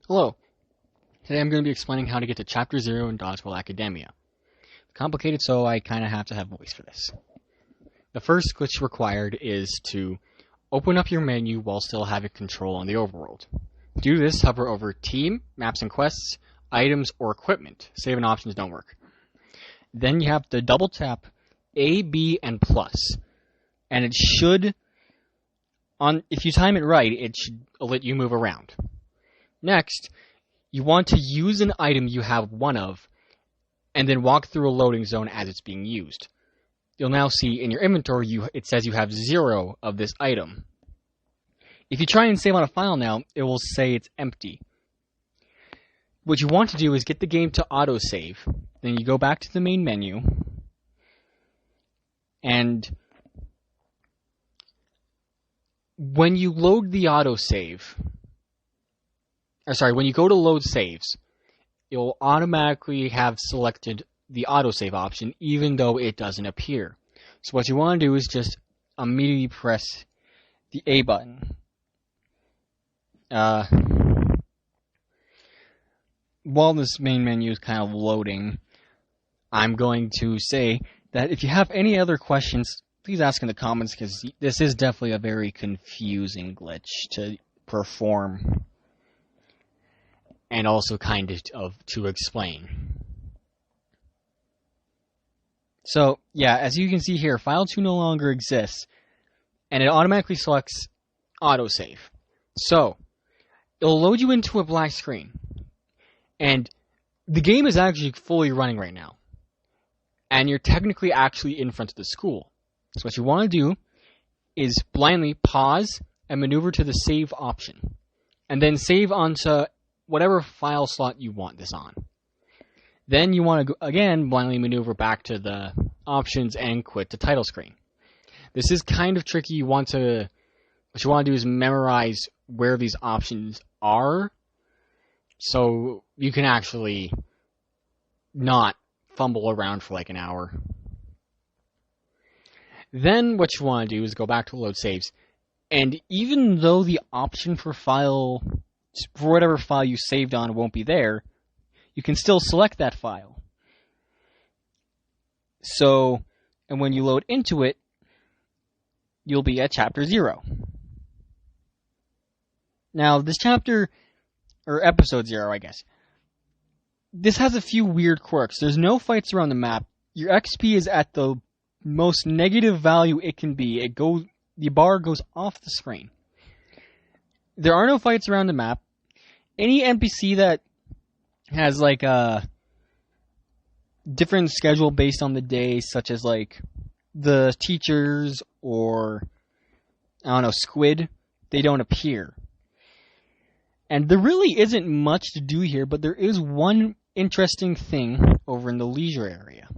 Hello, today I'm going to be explaining how to get to Chapter 0 in Dodgeball Academia. Complicated, so I kind of have to have voice for this. The first glitch required is to open up your menu while still having control on the overworld. To do this, hover over Team, Maps and Quests, Items, or Equipment. Save and options don't work. Then you have to double tap A, B, and plus. And it should, if you time it right, it should let you move around. Next, you want to use an item you have one of, and then walk through a loading zone as it's being used. You'll now see in your inventory it says you have 0 of this item. If you try and save on a file now, it will say it's empty. What you want to do is get the game to autosave. Then you go back to the main menu, and when you load the autosave, when you go to load saves, you'll automatically have selected the autosave option, even though it doesn't appear. So what you want to do is just immediately press the A button. While this main menu is kind of loading, I'm going to say that if you have any other questions, please ask in the comments, because this is definitely a very confusing glitch to perform. And also kind of to explain. So, yeah, as you can see here, File 2 no longer exists, and it automatically selects autosave. So, it'll load you into a black screen, and the game is actually fully running right now, and you're technically actually in front of the school. So what you want to do is blindly pause and maneuver to the save option, and then save onto whatever file slot you want this on. Then you want to, again, blindly maneuver back to the options and quit the title screen. This is kind of tricky. What you want to do is memorize where these options are, so you can actually not fumble around for like an hour. Then what you want to do is go back to load saves, and even though the option for whatever file you saved on won't be there, you can still select that file. So, and when you load into it, you'll be at Chapter 0. Now, this chapter, or Episode 0, I guess, this has a few weird quirks. There's no fights around the map. Your XP is at the most negative value it can be. The bar goes off the screen. There are no fights around the map. Any NPC that has like a different schedule based on the day, such as like the teachers or, I don't know, Squid, they don't appear. And there really isn't much to do here, but there is one interesting thing over in the leisure area.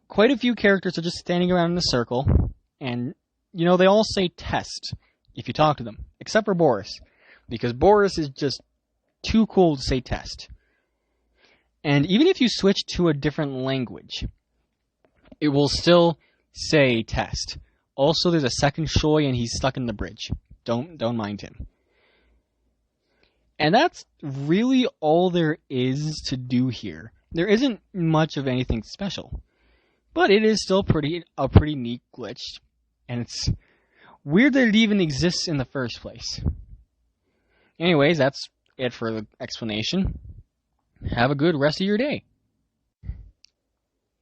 Quite a few characters are just standing around in a circle, and, they all say test if you talk to them, except for Boris, because Boris is just too cool to say test. And even if you switch to a different language, it will still say test. Also, there's a second Shoy, and he's stuck in the bridge. Don't mind him. And that's really all there is to do here. There isn't much of anything special, but it is still a pretty neat glitch, and it's weird that it even exists in the first place. Anyways, that's it for the explanation. Have a good rest of your day.